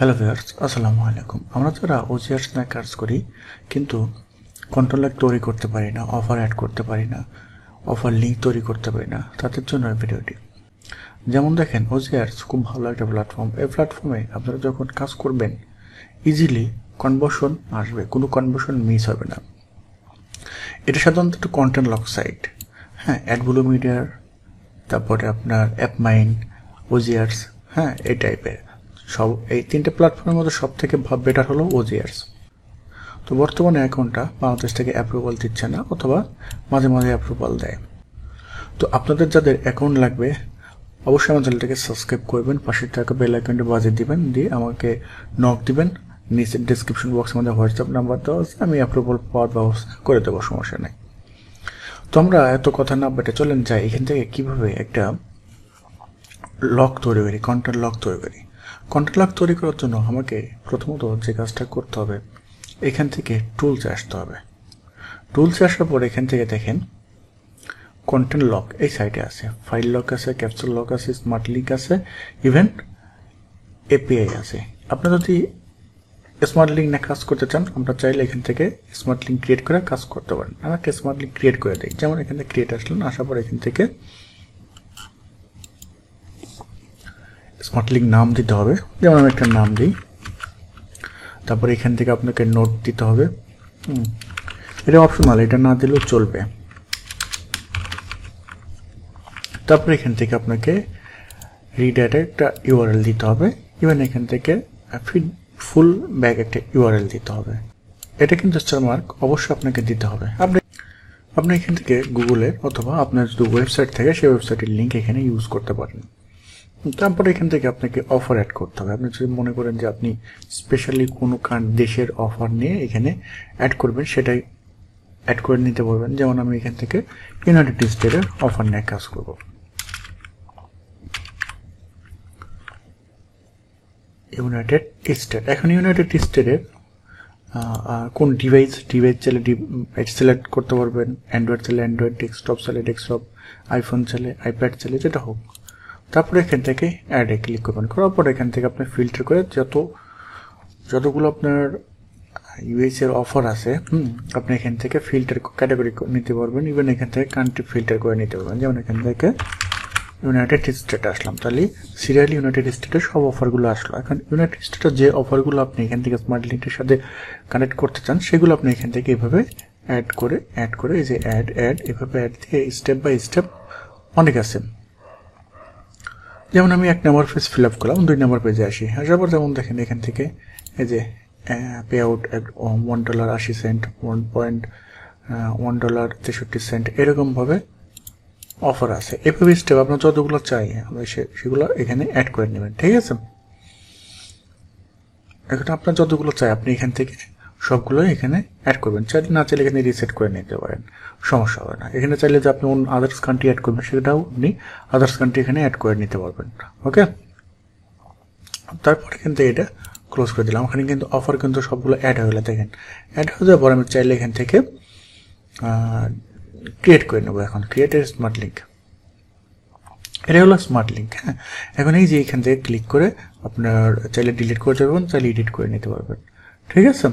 Hello viewers, আসসালামু আলাইকুম। আমরা যারা ওজিআর নিয়ে কাজ করি কিন্তু কন্ট্রোলার তৈরি করতে পারি না, অফার অ্যাড করতে পারি না, অফার লিঙ্ক তৈরি করতে পারি না, তাদের জন্য এই ভিডিওটি। যেমন দেখেন, ওজিআর খুব ভালো একটা প্ল্যাটফর্ম। এই প্ল্যাটফর্মে আপনারা যখন কাজ করবেন ইজিলি কনভার্সন আসবে, কোনো কনভার্সন মিস হবে না। এটা সাধারণত একটা কন্টেন্ট লক সাইট। হ্যাঁ, অ্যাডব্লু মিডিয়ার, তারপরে আপনার অ্যাপমাইন্ড, ওজিআরস, হ্যাঁ এই টাইপের সব। এই তিনটে প্ল্যাটফর্মের মধ্যে সব থেকে বেটার হলো ওজিআরস। তো বর্তমানে অ্যাকাউন্টটা বাংলাদেশ থেকে অ্যাপ্রুভাল দিচ্ছে না, অথবা মাঝে মাঝে অ্যাপ্রুভাল দেয়। তো আপনাদের যাদের অ্যাকাউন্ট লাগবে অবশ্যই আমার চ্যানেলটাকে সাবস্ক্রাইব করবেন, পাশে থাকা বেল আইকনটা বাজিয়ে দিবেন, দিয়ে আমাকে নক দিবেন। নিচের ডিসক্রিপশন বক্সের মধ্যে হোয়াটসঅ্যাপ নাম্বার দেওয়া আছে, আমি অ্যাপ্রুভাল পাওয়ার ব্যবস্থা করে দেবো, সমস্যা নেই। তো আমরা এত কথা না বেটে চলেন যাই এখান থেকে কীভাবে একটা লক তৈরি করি, কন্টেন্ট লক তৈরি করি। কন্টেন্ট লক তৈরি করার জন্য আমাকে প্রথমত যে কাজটা করতে হবে, এখান থেকে টুলসে আসতে হবে। টুলসে আসার পর এখান থেকে দেখেন কন্টেন্ট লক এই সাইটে আছে, ফাইল লক আছে, ক্যাপচুল লক আছে, স্মার্ট লিঙ্ক আছে, ইভেন এপিআই আছে। আপনারা যদি স্মার্ট লিঙ্ক নিয়ে কাজ করতে চান, আমরা চাইলে এখান থেকে স্মার্ট লিঙ্ক ক্রিয়েট করে কাজ করতে পারেন। আমাকে স্মার্ট লিঙ্ক ক্রিয়েট করে দিই। যেমন এখানে ক্রিয়েট আসলেন, আসার পর এখান থেকে স্মার্ট লিঙ্ক নাম দিতে হবে। যেমন আমি একটা নাম দিই, তারপরে এখান থেকে আপনাকে নোট দিতে হবে। এটা অপশনাল, এটা না দিলেও চলবে। তারপরে এখান থেকে আপনাকে রিডাইরেক্ট একটা ইউআরএল দিতে হবে। ইভেন এখান থেকে ফুল ব্যাক একটা ইউআরএল দিতে হবে। এটা কিন্তু স্টারমার্ক অবশ্যই আপনাকে দিতে হবে। আপনি এখান থেকে গুগলের অথবা আপনার যদি ওয়েবসাইট থাকে সেই ওয়েবসাইটের লিঙ্ক এখানে ইউজ করতে পারেন। তারপরে এখান থেকে আপনাকে অফার অ্যাড করতে হবে। আপনি যদি মনে করেন যে আপনি স্পেশালি কোনো দেশের অফার নিয়ে এখানে অ্যাড করবেন, সেটাই অ্যাড করে নিতে পারবেন। যেমন আমি এখান থেকে ইউনাইটেড স্টেটের অফার নিয়ে কাজ করব। ইউনাইটেড স্টেট, এখন ইউনাইটেড স্টেটের কোন ডিভাইস চাইলে সিলেক্ট করতে পারবেন। অ্যান্ড্রয়েড চাইলে অ্যান্ড্রয়েড, ডেস্কটপ চাইলে ডেস্কটপ, আইফোন চাইলে আইপ্যাড চাইলে, যেটা হোক। তারপরে এখান থেকে অ্যাডে ক্লিক করবেন। করার পর এখান থেকে আপনি ফিল্টার করে যতগুলো আপনার ইউএস এর অফার আছে, আপনি এখান থেকে ফিল্টার ক্যাটাগরি নিতে পারবেন। ইভেন এখান থেকে কান্ট্রি ফিল্টার করে নিতে পারবেন। যেমন এখান থেকে ইউনাইটেড স্টেট আসলাম, তাহলে সিরিয়ালি ইউনাইটেড স্টেটের সব অফারগুলো আসলো। এখন ইউনাইটেড স্টেটের যে অফারগুলো আপনি এখান থেকে স্মার্ট লিঙ্কের সাথে কানেক্ট করতে চান, সেগুলো আপনি এখান থেকে এভাবে অ্যাড করে এই যে অ্যাড এভাবে অ্যাড দিয়ে স্টেপ বাই স্টেপ অনেক আছে। যেমন আমি 1 নম্বর পেজ ফিল আপ করলাম, 2 নম্বর পেজে আসার পর যেমন দেখেন এখান থেকে এই যে পে আউট $1.80, $1.63, এরকমভাবে অফার আছে। এভাবে স্টেপ আপনার যতগুলো চাই আমরা সেগুলো এখানে অ্যাড করে নেবেন, ঠিক আছে। এখন আপনার যতগুলো চাই আপনি এখান থেকে সবগুলো এখানে অ্যাড করবেন। চাইলে না চাইলে এখানে রিসেট করে নিতে পারেন, সমস্যা হবে না। এখানে চাইলে যে আপনি আদার্স কান্ট্রি অ্যাড করবেন, সেটাও আপনি আদার্স কান্ট্রি এখানে অ্যাড করে নিতে পারবেন, ওকে। তারপর এখান থেকে এটা ক্লোজ করে দিলাম। ওখানে কিন্তু অফার কিন্তু সবগুলো অ্যাড হয়ে গেলে দেখেন অ্যাড হয়ে যাওয়ার পর আমি চাইলে এখান থেকে ক্রিয়েট করে নেবো। এখন ক্রিয়েটের স্মার্ট লিঙ্ক, এটা হলো স্মার্ট লিঙ্ক। হ্যাঁ, এখন এই যে এখান থেকে ক্লিক করে আপনার চাইলে ডিলিট করে যাবেন, চাইলে এডিট করে নিতে পারবেন, ঠিক আছে।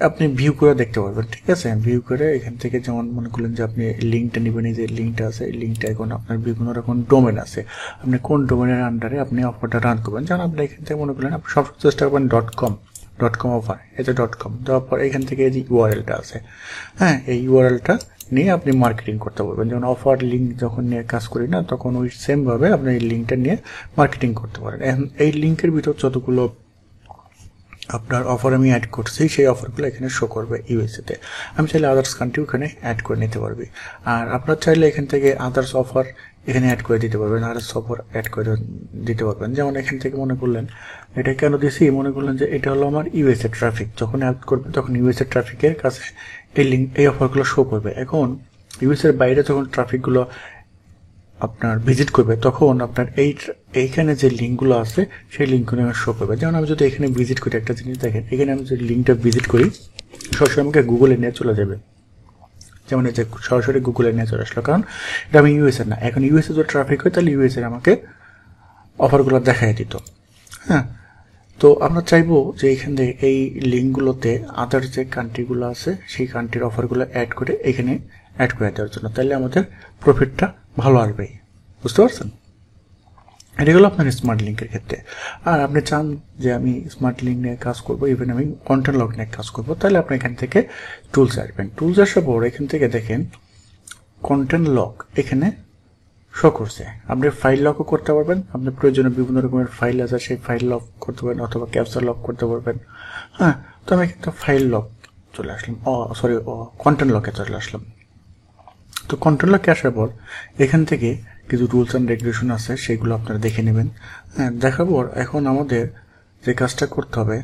আপনি ভিউ করে দেখতে পারবেন, ঠিক আছে। ভিউ করে এখান থেকে যেমন মনে করলেন যে আপনি লিঙ্কটা নেবেন, এই যে লিঙ্কটা আছে, এই লিঙ্কটা এখন আপনার বিভিন্ন রকম ডোমেন আছে, আপনি কোন ডোমেনের আন্ডারে আপনি অফারটা রান করবেন। যেমন আপনি এখান থেকে মনে করলেন আপনি সব চেষ্টা করবেন .com অফার, এই যে .com দেওয়ার পর এখান থেকে এই যে ইউআরএলটা আছে, হ্যাঁ, এই ইউআরএলটা নিয়ে আপনি মার্কেটিং করতে পারবেন। যেমন অফার লিঙ্ক যখন নিয়ে কাজ করি না, তখন ওই সেমভাবে আপনি এই লিঙ্কটা নিয়ে মার্কেটিং করতে পারেন। এখন এই লিঙ্কের ভিতর যতগুলো আপনার অফার আমি অ্যাড করছি, সেই অফারগুলো এখানে শো করবে ইউএসএতে। আমি চাইলে আদার্স কান্ট্রি ওখানে অ্যাড করে নিতে পারবি। আর আপনার চাইলে এখান থেকে আদার্স অফার এখানে অ্যাড করে দিতে পারবেন, আদার্স অফার অ্যাড করে দিতে পারবেন। যেমন এখান থেকে মনে করলেন এটা কেন দিয়েছি, মনে করলেন যে এটা হলো আমার ইউএসএ ট্রাফিক, যখন অ্যাড করবে তখন ইউএসএ ট্রাফিকের কাছে এই অফারগুলো শো করবে। এখন ইউএসএর বাইরে যখন ট্রাফিকগুলো আপনার ভিজিট করবে, তখন আপনার এইখানে যে লিঙ্কগুলো আছে সেই লিঙ্কগুলো শো করবে। যেমন আমি যদি এখানে ভিজিট করি, একটা জিনিস দেখেন, এখানে আমি যদি লিঙ্কটা ভিজিট করি সরাসরি আমাকে গুগলে নিয়ে চলে যাবে। যেমন এই যে সরাসরি গুগলে নিয়ে চলে আসলো, কারণ এটা আমি ইউএসএ না। এখন ইউএসএ যদি ট্রাফিক হয় তাহলে ইউএসএ আমাকে অফারগুলো দেখাই দিত। হ্যাঁ, তো আমরা চাইবো যে এখান থেকে এই লিঙ্কগুলোতে আদার যে কান্ট্রিগুলো আছে সেই কান্ট্রির অফারগুলো অ্যাড করে এখানে অ্যাড করে দেওয়ার জন্য, তাহলে আমাদের প্রফিটটা ভালো আসবে। বুঝতে পারছেন? এটা হলো আপনার স্মার্ট লিঙ্কের ক্ষেত্রে। আর আপনি চান যে আমি স্মার্ট লিঙ্ক নিয়ে কাজ করবো, ইভেন আমি কন্টেন্ট লক নিয়ে কাজ করবো, তাহলে আপনি এখান থেকে টুলস আসবেন। টুলস আসার পর এখান থেকে দেখেন কন্টেন্ট লক এখানে শো করছে। আপনি ফাইল লকও করতে পারবেন, আপনার প্রয়োজনীয় বিভিন্ন রকমের ফাইল আছে সেই ফাইল লক করতে পারেন, অথবা ক্যাপচার লক করতে পারবেন। হ্যাঁ, তো আমি কিন্তু ফাইল লক চলে আসলাম, কন্টেন্ট লকে চলে আসলাম। তো কন্টেন্ট লকে আসার পর এখান থেকে কিছু রুলস অ্যান্ড রেগুলেশন আছে, সেগুলো আপনারা দেখে নেবেন। হ্যাঁ, দেখার পর এখন আমাদের যে কাজটা করতে হবে,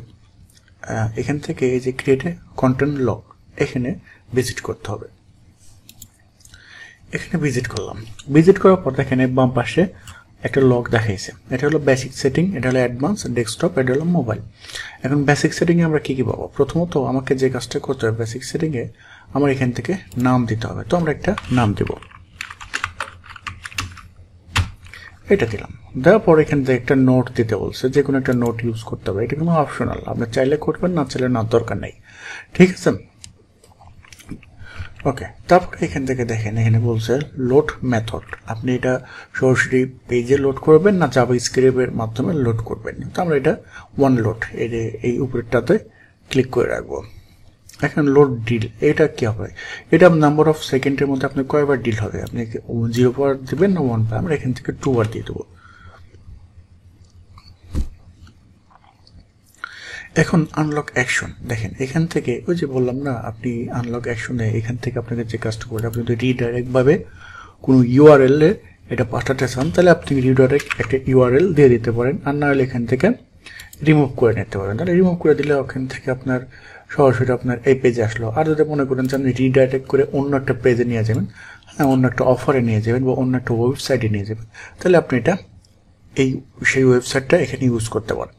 এখান থেকে এই যে ক্রিয়েট এ কন্টেন্ট লক এখানে ভিজিট করতে হবে। এখানে ভিজিট করলাম, ভিজিট করার পর এখানে বাম পাশে একটা লক দেখাইছে। এটা হলো বেসিক সেটিং, এটা হলো অ্যাডভান্স, ডেস্কটপ, এটা হলো মোবাইল। এখন বেসিক সেটিংয়ে আমরা কী কী পাবো? প্রথমত আমাকে যে কাজটা করতে হবে, বেসিক সেটিংয়ে আমার এখান থেকে নাম দিতে হবে। তো আমরা একটা নাম দেব, এটা দিলাম। দেওয়ার পর এখান থেকে একটা নোট দিতে বলছে, যে কোনো একটা নোট ইউজ করতে হবে। এটা কোনো অপশনাল, আপনি চাইলে করবেন, না চাইলে না, দরকার নেই। ঠিক আছে, ওকে। তারপরে এখান থেকে দেখেন এখানে বলছে লোড মেথড, আপনি এটা সরাসরি পেজে লোড করবেন না জাভাস্ক্রিপ্টের মাধ্যমে লোড করবেন। তো আমরা এটা ওয়ান লোড এই উপরেরটাতে ক্লিক করে রাখবো। এখন লোড ডিল, এটা কি হবে? এটা নাম্বার অফ সেকেন্ডের মধ্যে আপনি কয়বার ডিল হবে, আপনি 0 বার দেবেন না 1 বার? আমরা এখান থেকে 2 বার দিয়ে দেবো। এখন আনলক অ্যাকশন দেখেন এখান থেকে, ওই যে বললাম না, আপনি আনলক অ্যাকশনে এখান থেকে আপনাকে যে কাজটা করবে, আপনি যদি রিডাইরেক্টভাবে কোনো ইউআরএল এ এটা পাঠাতে চান, তাহলে আপনি রিডাইরেক্ট একটা ইউআরএল দিয়ে দিতে পারেন, আর না হলে এখান থেকে রিমুভ করে নিতে পারেন। তাহলে রিমুভ করে দিলে ওখান থেকে আপনার সরাসরি আপনার এই পেজে আসলো। আর যদি মনে করেন যে আপনি রিডাইরেক্ট করে অন্য একটা পেজে নিয়ে যাবেন, হ্যাঁ, অন্য একটা অফারে নিয়ে যাবেন বা অন্য একটা ওয়েবসাইটে নিয়ে যাবেন, তাহলে আপনি এটা সেই ওয়েবসাইটটা এখানে ইউজ করতে পারেন।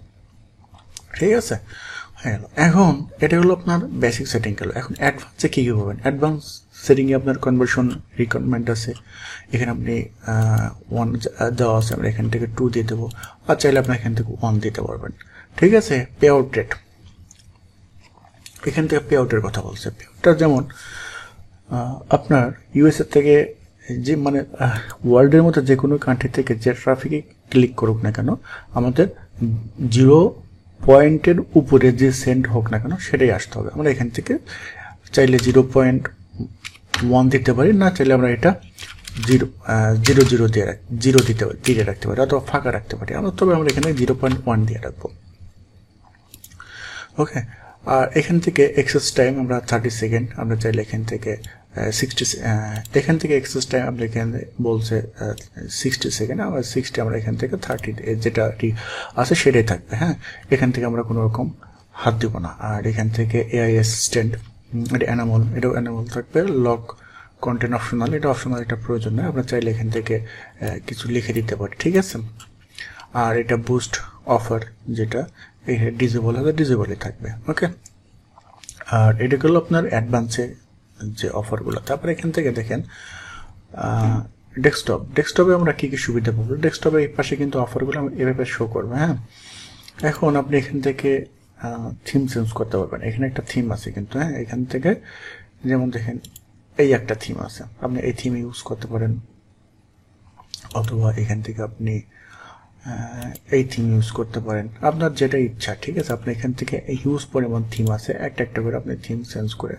ঠিক আছে, হয়ে গেল। এখন এটা হলো আপনার বেসিক সেটিং গেল। এখন অ্যাডভান্সে কী কী করবেন? অ্যাডভান্স সেটিংয়ে আপনার কনভার্সন রিকোয়ারমেন্ট আছে, এখানে আপনি 1 দেওয়া আছে, আমরা এখান থেকে 2 দিয়ে দেবো, আর চাইলে আপনি এখান থেকে 1 দিতে পারবেন। ঠিক আছে, পে আউট রেট, এখান থেকে পে আউটের কথা বলছে। পে আউটটা যেমন আপনার ইউএসএ থেকে যে মানে ওয়ার্ল্ডের মধ্যে যে কোনো কান্ট্রি থেকে যে ট্রাফিকে ক্লিক করুক না কেন, আমাদের 0 পয়েন্টের উপরে যে সেন্ড হোক না কেন সেটাই আসতে হবে। আমরা এখান থেকে চাইলে 0.1 দিতে পারি, না চাইলে আমরা এটা 0.0 দিয়ে রাখতে পারি, অথবা ফাঁকা রাখতে পারি। তবে আমরা এখানে 0.1 দিয়ে রাখবো। ওকে, আর এখান থেকে এক্সেস টাইম আমরা 30 সেকেন্ড, আমরা চাইলে এখান থেকে 60, এখান থেকে এক্সেস টাইম আমরা এখানে বলছে 60 সেকেন্ড, আমরা 60, আমরা এখান থেকে 30 যেটা আছে সেটাই থাকবে। হ্যাঁ, এখান থেকে আমরা কোনো রকম হাত দিব না। আর এখান থেকে এআই অ্যাসিস্ট্যান্ট, এটা এটাও অ্যানামল থাকবে। লক কন্টেন্ট অপশনাল, এটা অপশনাল, এটা প্রয়োজন নয়, আমরা চাইলে এখান থেকে কিছু লিখে দিতে পারি। ঠিক আছে, আর এটা বুস্ট অফার, যেটা ডিজেবল হবে, ডিজেবলই থাকবে। ওকে, আর এটা হলো আপনার অ্যাডভান্সে যে অফারগুলো। তারপরে এখান থেকে দেখেন ডেস্কটপে আমরা কী কী সুবিধা পাবো। ডেস্কটপে এই পাশে কিন্তু অফারগুলো এভাবে শো করবে। হ্যাঁ, এখন আপনি এখান থেকে থিম চেঞ্জ করতে পারবেন। এখানে একটা থিম আছে কিন্তু, হ্যাঁ, এখান থেকে যেমন দেখেন এই একটা থিম আছে, আপনি এই থিম ইউজ করতে পারেন, অথবা এখান থেকে আপনি এই থিম ইউজ করতে পারেন, আপনার যেটা ইচ্ছা। ঠিক আছে, আপনি এখান থেকে হিউজ পরিমাণ থিম আছে, একটা একটা করে আপনি থিম চেঞ্জ করে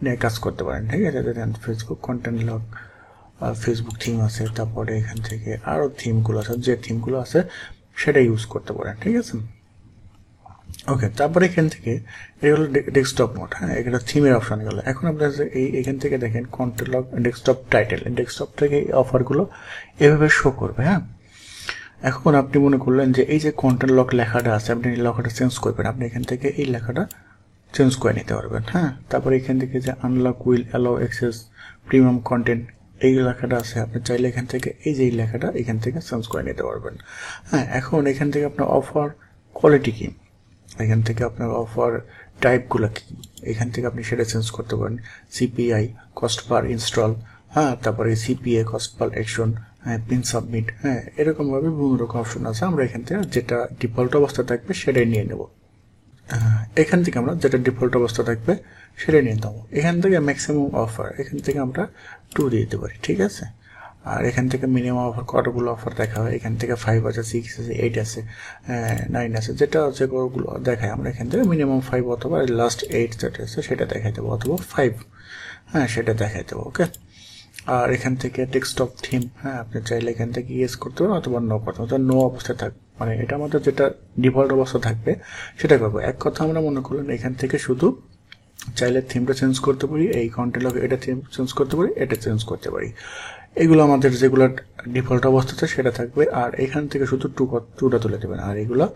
নিয়ে কাজ করতে পারেন। ঠিক আছে, দেখেন Facebook content lock, Facebook theme আছে, তারপরে এখান থেকে আরও থিমগুলো আছে, যে থিমগুলো আছে সেটা ইউজ করতে পারেন। ঠিক আছে, ওকে। তারপরে এখান থেকে এই হলো ডেস্কটপ মোড। হ্যাঁ, এটা থিমের অপশন গেল। এখন আপনার এখান থেকে দেখেন content lock, desktop title, desktop থেকে এই অফারগুলো এভাবে শো করবে। হ্যাঁ, এখন আপনি মনে করলেন যে এই যে কন্টেন্ট লক লেখাটা আছে, আপনি এই লেখাটা চেঞ্জ করবেন, আপনি এখান থেকে এই লেখাটা চেঞ্জ করে নিতে পারবেন। হ্যাঁ, তারপরে এখান থেকে যে unlock will allow access premium content, এই লেখাটা আছে, আপনি চাইলে এখান থেকে এই যে এই লেখাটা এখান থেকে চেঞ্জ করে নিতে পারবেন। হ্যাঁ, এখন এখান থেকে আপনার অফার কোয়ালিটি কী, এখান থেকে আপনার অফার টাইপগুলো কী, এখান থেকে আপনি সেটা চেঞ্জ করতে পারেন। সিপিআই, কস্ট পার ইনস্টল, হ্যাঁ, তারপরে CPA, cost per action, pin submit, হ্যাঁ, এরকমভাবে বিভিন্ন রকম অপশন আছে। আমরা এখান থেকে যেটা ডিফল্ট অবস্থা থাকবে সেটাই নিয়ে নেব। এখান থেকে আমরা যেটা ডিফল্ট অবস্থা থাকবে সেটাই নিয়ে নেবো। এখান থেকে ম্যাক্সিমাম অফার এখান থেকে আমরা 2 দিয়ে দিতে পারি, ঠিক আছে। আর এখান থেকে মিনিমাম অফার কতগুলো অফার দেখা হয়, এখান থেকে 5 আছে, 6 আছে, 8 আছে, 9 আছে, যেটা যেগুলো দেখায় আমরা এখান থেকে মিনিমাম 5 অথবা লাস্ট 8 যেটা আছে সেটা দেখাই দেবো, অথবা 5, হ্যাঁ, সেটা দেখাই দেবো। ওকে। আর এখান থেকে ডেস্কটপ থিম, হ্যাঁ, আপনি চাইলে এখান থেকে ইয়েস করতে পারেন অথবা নো করতে পারেন। নো অবস্থায় থাকবে, মানে এটা আমাদের যেটা ডিফল্ট অবস্থা থাকবে সেটা করবো। এক কথা আমরা মনে করলেন এখান থেকে শুধু চাইলে থিমটা চেঞ্জ করতে পারি, এই কন্টেন্ট এটা থিম চেঞ্জ করতে পারি, এটা চেঞ্জ করতে পারি। এগুলো আমাদের যেগুলো ডিফল্ট অবস্থাতে সেটা থাকবে। আর এখান থেকে শুধু টুটা তুলে দেবেন। আর এগুলো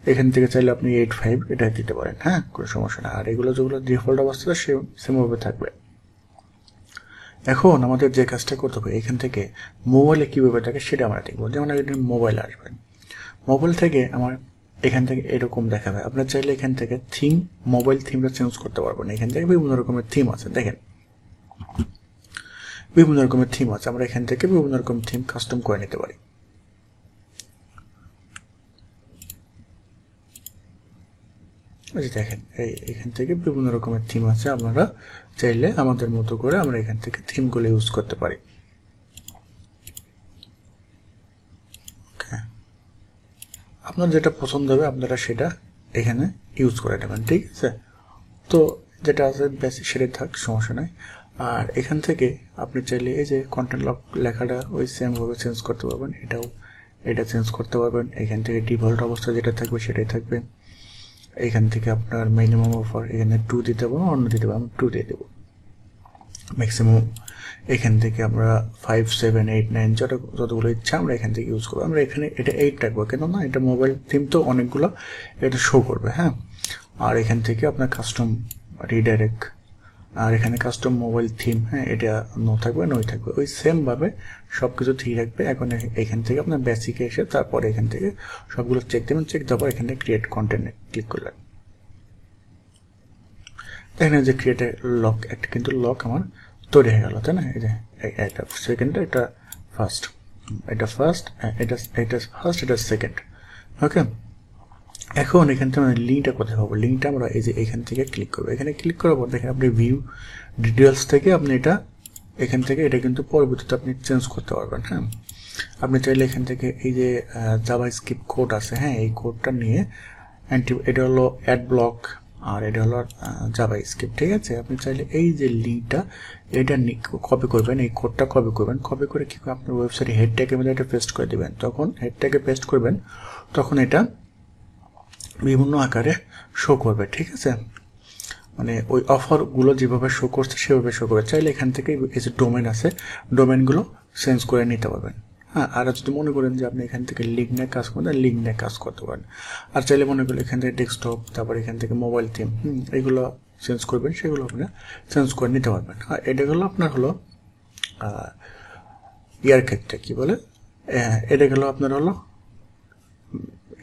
এখান থেকে চাইলে আপনি 8-5 এটা দিতে পারেন, হ্যাঁ, কোনো সমস্যা না। আর এগুলো যেগুলো ডিফল্ট অবস্থাতে সেমভাবে থাকবে। এখন আমাদের যে কাজটা করতে হবে, এখান থেকে মোবাইলে কীভাবে থাকে সেটা আমরা দেখবো। যেমন একদিন মোবাইল আসবেন, মোবাইল থেকে আমার এখান থেকে এরকম দেখাবে। আপনার চাইলে এখান থেকে থিম, মোবাইল থিমটা চেঞ্জ করতে পারবেন। এখান থেকে বিভিন্ন রকমের থিম আছে, দেখেন বিভিন্ন রকমের থিম আছে। আমরা এখান থেকে বিভিন্ন রকম থিম কাস্টম করে নিতে পারি। দেখেন এখান থেকে বিভিন্ন রকমের থিম আছে। আপনারা চাইলে আমাদের মতো করে আমরা এখান থেকে থিমগুলো ইউজ করতে পারি। আপনার যেটা পছন্দ হবে আপনারা সেটা এখানে ইউজ করে নেবেন, ঠিক আছে। তো যেটা আছে বেসিক সেটাই থাক, সমস্যা নাই। আর এখান থেকে আপনি চাইলে এই যে কন্টেন্ট লক লেখাটা ওই সেমভাবে চেঞ্জ করতে পারবেন। এটা চেঞ্জ করতে পারবেন। এখান থেকে ডিফল্ট অবস্থা যেটা থাকবে সেটাই থাকবে। এখান থেকে আপনার মিনিমাম অফার এখানে 2 দিতে পারবো, অন্য দিতে পারবো, 2 দিয়ে দেবো। ম্যাক্সিমাম এখান থেকে আমরা 5, 7, 8, 9 যতগুলো ইচ্ছা আমরা এখান থেকে ইউজ করবো। আমরা এখানে এটা 8 রাখবো, কেন না এটা মোবাইল থিম তো অনেকগুলো এটা শো করবে, হ্যাঁ। আর এখান থেকে আপনার কাস্টম রিডাইরেক্ট, আর এখানে কাস্টম মোবাইল থিম, হ্যাঁ, এটা নো থাকবে, নই থাকবে। ওই সেমভাবে সব কিছু ঠিক রাখবে। এখন এখান থেকে আপনার বেসিকে এসে তারপরে এখান থেকে সবগুলো চেক দেবেন। চেক দেওয়ার পর এখানে ক্রিয়েট কন্টেন্টে ক্লিক করলেন। দেখেন যে ক্রিয়েট লক, একটা কিন্তু লক আমার তৈরি হয়ে গেল, তাই না। এই যে এটা সেকেন্ড, এটা ফার্স্ট, এটা ফার্স্ট, এটা ফার্স্ট, এটা সেকেন্ড। ওকে। এখন এখান থেকে আমরা লিঙ্কটা কোথায় পাবো? লিঙ্কটা আমরা এই যে এখান থেকে ক্লিক করবো। এখানে ক্লিক করার পর দেখেন আপনি ভিউ ডিটেলস থেকে আপনি এটা এখান থেকে এটা কিন্তু পরবর্তীতে আপনি চেঞ্জ করতে পারবেন, হ্যাঁ। আপনি চাইলে এখান থেকে এই যে জাভাস্ক্রিপ্ট কোড আছে, হ্যাঁ, এই কোডটা নিয়ে এটা হলো অ্যাড ব্লক, আর এটা হলো জাভাস্ক্রিপ্ট, ঠিক আছে। আপনি চাইলে এই যে লিঙ্কটা এটা কপি করবেন, এই কোডটা কপি করবেন। কপি করে কি আপনার ওয়েবসাইটে হেড ট্যাগের মধ্যে এটা পেস্ট করে দেবেন। তখন হেড ট্যাগে পেস্ট করবেন, তখন এটা বিভিন্ন আকারে শো করবে, ঠিক আছে। মানে ওই অফারগুলো যেভাবে শো করছে সেভাবে শো করবে। চাইলে এখান থেকে এই যে ডোমেন আছে, ডোমেনগুলো চেঞ্জ করে নিতে পারবেন, হ্যাঁ। আর যদি মনে করেন যে আপনি এখান থেকে লিঙ্ক নিয়ে কাজ করবেন, লিঙ্ক নিয়ে কাজ করতে পারেন। আর চাইলে মনে করলে এখান থেকে ডেস্কটপ, তারপর এখান থেকে মোবাইল থিম, এগুলো চেঞ্জ করবেন, সেগুলো আপনি চেঞ্জ করে নিতে পারবেন। আর এটা হলো আপনার হলো ইয়ার ক্ষেত্রে কি বলে, এটা গেলো আপনার হলো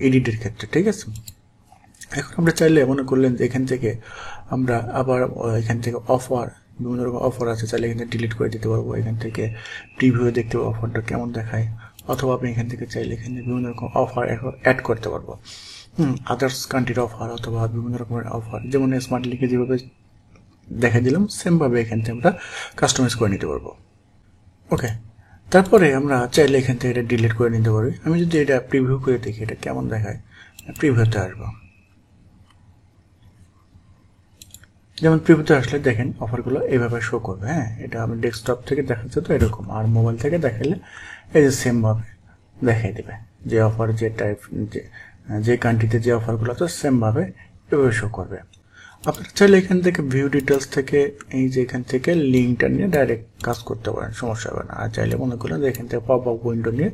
এডিটের ক্ষেত্রে, ঠিক আছে। এখন আমরা চাইলে মনে করলেন যে এখান থেকে আমরা আবার এখান থেকে অফার, বিভিন্ন রকম অফার আছে, চাইলে এখান থেকে ডিলিট করে দিতে পারবো। এখান থেকে প্রিভিউ দেখতে পাবো অফারটা কেমন দেখায়। অথবা আপনি এখান থেকে চাইলে এখানে বিভিন্ন রকম অফার অ্যাড করতে পারবো, আদার্স কান্ট্রির অফার অথবা বিভিন্ন রকমের অফার, যেমন স্মার্ট লিঙ্কে যেভাবে দেখা দিলাম সেমভাবে এখান থেকে আমরা কাস্টমাইজ করে নিতে পারবো। ওকে। তারপরে আমরা চাইলে এখান থেকে এটা ডিলিট করে নিতে পারি। আমি যদি এটা প্রিভিউ করে দেখি এটা কেমন দেখায়, প্রিভিউতে আসবো। যেমন প্রিভিউতে আসলে দেখেন অফারগুলো এইভাবে শো করবে, হ্যাঁ। এটা আমি ডেস্কটপ থেকে দেখাচ্ছে তো এরকম, আর মোবাইল থেকে দেখালে এই যে সেমভাবে দেখাই দেবে যে অফার, যে টাইপ, যে কান্ট্রিতে যে অফারগুলো আছে সেমভাবে এভাবে শো করবে। আপনারা চাইলে এখান থেকে ভিউ ডিটেলস থেকে এই যে এখান থেকে লিঙ্কটা নিয়ে ডাইরেক্ট কাজ করতে পারেন, সমস্যা হবে না। আর চাইলে মনে করলেন যে এখান থেকে পপ আপ উইন্ডো নিয়ে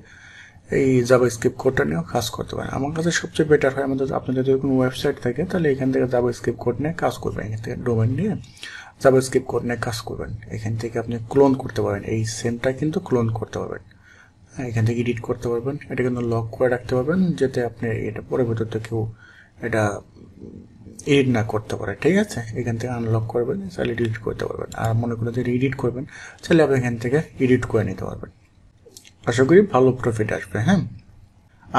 এই জাভাস্ক্রিপ্ট কোডটা নিয়েও কাজ করতে পারেন। আমার কাছে সবচেয়ে বেটার হয় আমাদের আপনাদের যদি কোনো ওয়েবসাইট থাকে তাহলে এখান থেকে জাভাস্ক্রিপ্ট কোড নিয়ে কাজ করবেন। এখান থেকে ডোমেন নিয়ে জাভাস্ক্রিপ্ট কোড নিয়ে কাজ করবেন। এখান থেকে আপনি ক্লোন করতে পারেন, এই সেমটা কিন্তু ক্লোন করতে পারবেন। এখান থেকে এডিট করতে পারবেন, এটা কিন্তু লক করে রাখতে পারবেন যাতে আপনি এটা পরবর্তীতে কেউ এটা এডিট না করতে পারে, ঠিক আছে। এখান থেকে আনলক করবেন, চাইলে ডিলিট করতে পারবেন। আর মনে করেন যে এডিট করবেন, চাইলে আপনি এখান থেকে এডিট করে নিতে পারবেন। আশা করি ভালো প্রফিট আসবে। হ্যাঁ,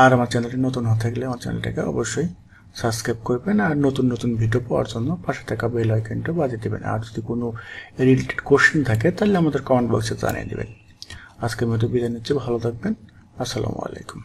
আর আমার চ্যানেলটি নতুন হয়ে থাকলে আমার চ্যানেলটাকে অবশ্যই সাবস্ক্রাইব করবেন, আর নতুন নতুন ভিডিও পাওয়ার জন্য পাশে থাকা বেল আইকনটা বাজিয়ে দেবেন। আর যদি কোনো রিলেটেড কোশ্চেন থাকে তাহলে আমাদের কমেন্ট বক্সে জানিয়ে দেবেন। আজকের মতো বিদায় নিচ্ছি, ভালো থাকবেন। আসসালামু আলাইকুম।